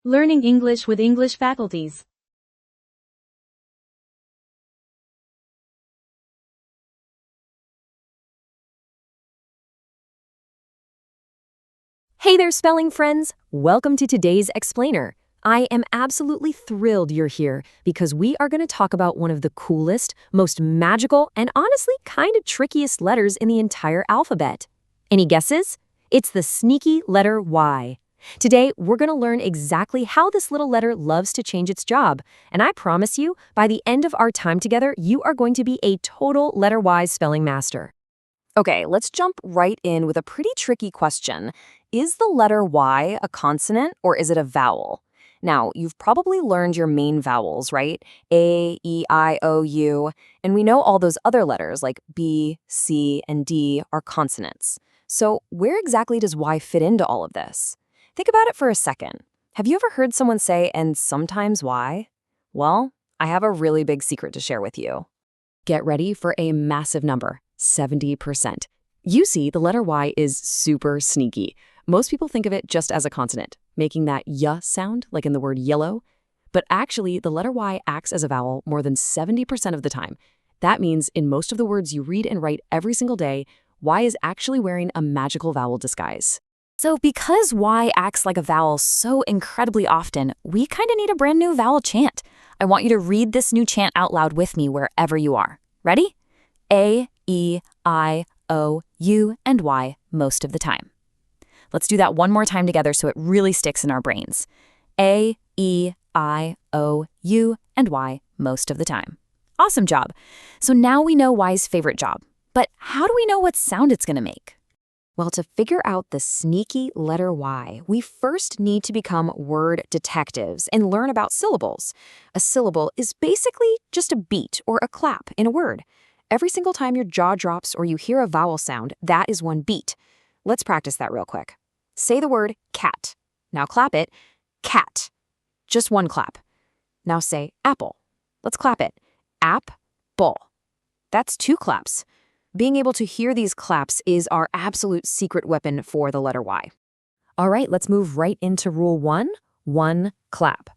Learning English with English Faculties. Hey there, spelling friends! Welcome to today's Explainer. I am absolutely thrilled you're here because we are going to talk about one of the coolest, most magical, and honestly kind of trickiest letters in the entire alphabet. Any guesses? It's the sneaky letter Y. Today, we're going to learn exactly how this little letter loves to change its job, and I promise you, by the end of our time together, you are going to be a total letter Y spelling master. Okay, let's jump right in with a pretty tricky question. Is the letter Y a consonant or is it a vowel? Now, you've probably learned your main vowels, right? A, E, I, O, U, and we know all those other letters like B, C, and D are consonants. So where exactly does Y fit into all of this? Think about it for a second. Have you ever heard someone say, and sometimes Y? Well, I have a really big secret to share with you. Get ready for a massive number, 70%. You see, the letter Y is super sneaky. Most people think of it just as a consonant, making that y sound, like in the word yellow. But actually, the letter Y acts as a vowel more than 70% of the time. That means in most of the words you read and write every single day, Y is actually wearing a magical vowel disguise. So because Y acts like a vowel so incredibly often, we kind of need a brand new vowel chant. I want you to read this new chant out loud with me wherever you are. Ready? A, E, I, O, U, and Y most of the time. Let's do that one more time together so it really sticks in our brains. A, E, I, O, U, and Y most of the time. Awesome job. So now we know Y's favorite job. But how do we know what sound it's going to make? Well, to figure out the sneaky letter Y, we first need to become word detectives and learn about syllables. A syllable is basically just a beat or a clap in a word. Every single time your jaw drops or you hear a vowel sound, that is one beat. Let's practice that real quick. Say the word cat. Now clap it. Cat. Just one clap. Now say apple. Let's clap it. App-bull. That's two claps. Being able to hear these claps is our absolute secret weapon for the letter Y. All right, let's move right into rule one clap.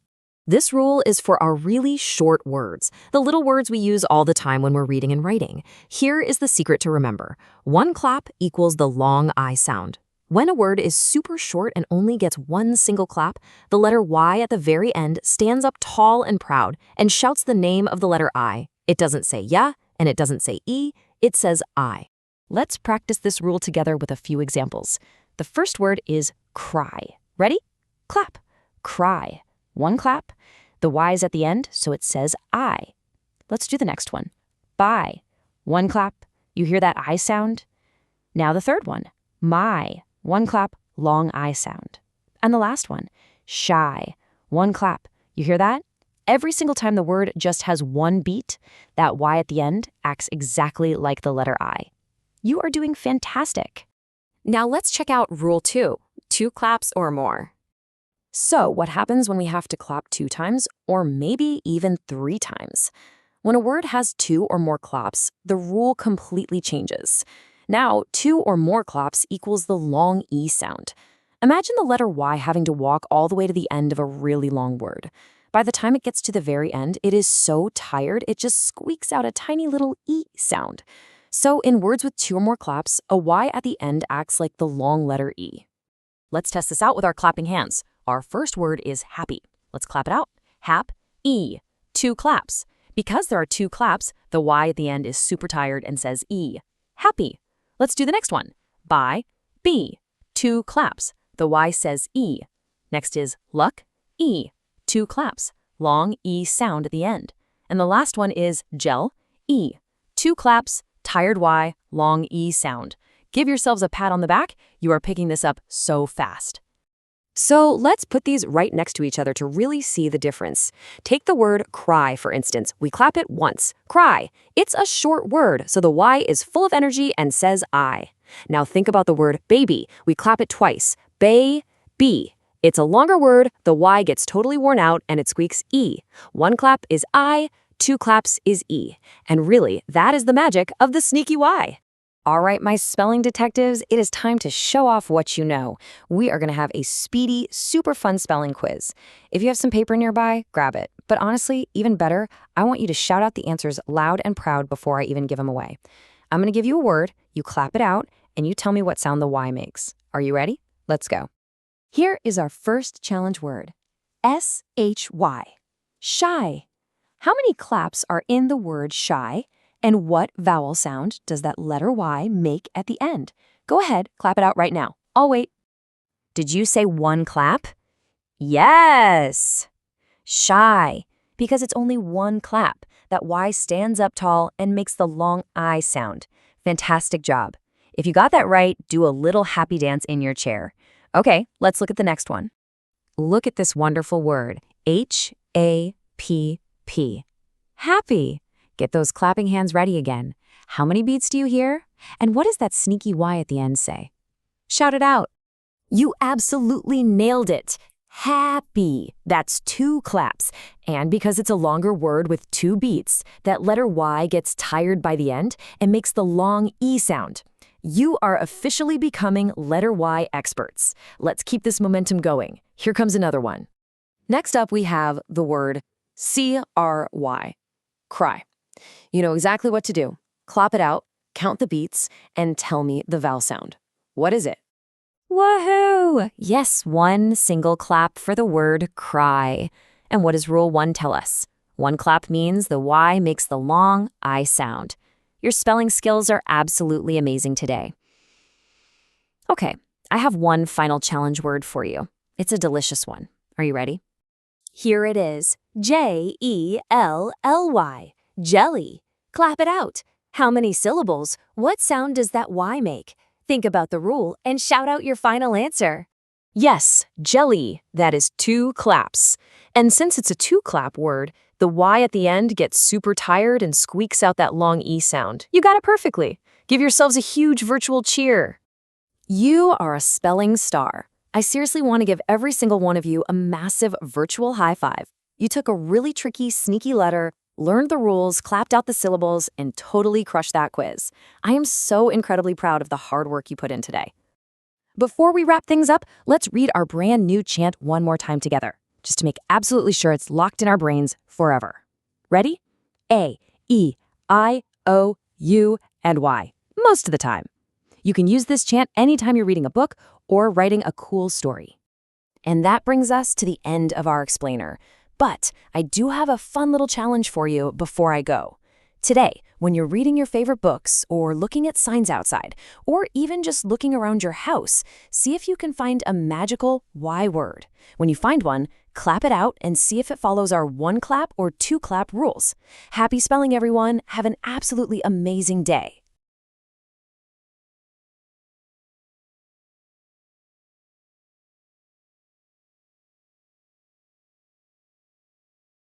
This rule is for our really short words, the little words we use all the time when we're reading and writing. Here is the secret to remember. One clap equals the long I sound. When a word is super short and only gets one single clap, the letter Y at the very end stands up tall and proud and shouts the name of the letter I. It doesn't say ya, and it doesn't say E, it says I. Let's practice this rule together with a few examples. The first word is cry. Ready? Clap. Cry. One clap. The Y is at the end, so it says I. Let's do the next one. Buy. One clap. You hear that I sound? Now the third one. My. One clap, long I sound. And the last one. Shy. One clap. You hear that? Every single time the word just has one beat, that Y at the end acts exactly like the letter I. You are doing fantastic. Now let's check out rule 2, 2 claps or more. So what happens when we have to clap 2 times or maybe even 3 times? When a word has 2 or more claps, the rule completely changes. Now, 2 or more claps equals the long E sound. Imagine the letter Y having to walk all the way to the end of a really long word. By the time it gets to the very end, it is so tired, it just squeaks out a tiny little E sound. So in words with 2 or more claps, a Y at the end acts like the long letter E. Let's test this out with our clapping hands. Our first word is happy. Let's clap it out. Hap-E. 2 claps. Because there are 2 claps, the Y at the end is super tired and says E. Happy. Let's do the next one. Buy-B. 2 claps. The Y says E. Next is luck-E. 2 claps, long E sound at the end. And the last one is gel-E. 2 claps, tired Y, long E sound. Give yourselves a pat on the back. You are picking this up so fast. So let's put these right next to each other to really see the difference. Take the word cry, for instance. We clap it once. Cry. It's a short word, so the Y is full of energy and says I. Now think about the word baby. We clap it twice. Bay-B. It's a longer word, the Y gets totally worn out, and it squeaks E. 1 clap is I, 2 claps is E. And really, that is the magic of the sneaky Y. All right, my spelling detectives, it is time to show off what you know. We are going to have a speedy, super fun spelling quiz. If you have some paper nearby, grab it. But honestly, even better, I want you to shout out the answers loud and proud before I even give them away. I'm going to give you a word, you clap it out, and you tell me what sound the Y makes. Are you ready? Let's go. Here is our first challenge word. S-H-Y. Shy. How many claps are in the word shy? And what vowel sound does that letter Y make at the end? Go ahead, clap it out right now. I'll wait. Did you say one clap? Yes! Shy, because it's only one clap. That Y stands up tall and makes the long I sound. Fantastic job. If you got that right, do a little happy dance in your chair. Okay, let's look at the next one. Look at this wonderful word, H-A-P-P. Happy. Get those clapping hands ready again. How many beats do you hear? And what does that sneaky Y at the end say? Shout it out. You absolutely nailed it. Happy. That's 2 claps. And because it's a longer word with 2 beats, that letter Y gets tired by the end and makes the long E sound. You are officially becoming letter Y experts. Let's keep this momentum going. Here comes another one. Next up, we have the word C-R-Y. Cry. You know exactly what to do. Clap it out, count the beats, and tell me the vowel sound. What is it? Woohoo! Yes, 1 single clap for the word cry. And what does Rule 1 tell us? 1 clap means the Y makes the long I sound. Your spelling skills are absolutely amazing today. Okay, I have one final challenge word for you. It's a delicious one. Are you ready? Here it is. J-E-L-L-Y. Jelly. Clap it out. How many syllables? What sound does that Y make? Think about the rule and shout out your final answer. Yes, jelly. That is 2 claps. And since it's a 2-clap word, the Y at the end gets super tired and squeaks out that long E sound. You got it perfectly. Give yourselves a huge virtual cheer. You are a spelling star. I seriously want to give every single one of you a massive virtual high five. You took a really tricky, sneaky letter, learned the rules, clapped out the syllables, and totally crushed that quiz. I am so incredibly proud of the hard work you put in today. Before we wrap things up, let's read our brand new chant one more time together, just to make absolutely sure it's locked in our brains forever. Ready? A, E, I, O, U, and Y. Most of the time. You can use this chant anytime you're reading a book or writing a cool story. And that brings us to the end of our explainer. But I do have a fun little challenge for you before I go. Today, when you're reading your favorite books or looking at signs outside, or even just looking around your house, see if you can find a magical Y word. When you find one, clap it out and see if it follows our 1-clap or 2-clap rules. Happy spelling, everyone. Have an absolutely amazing day.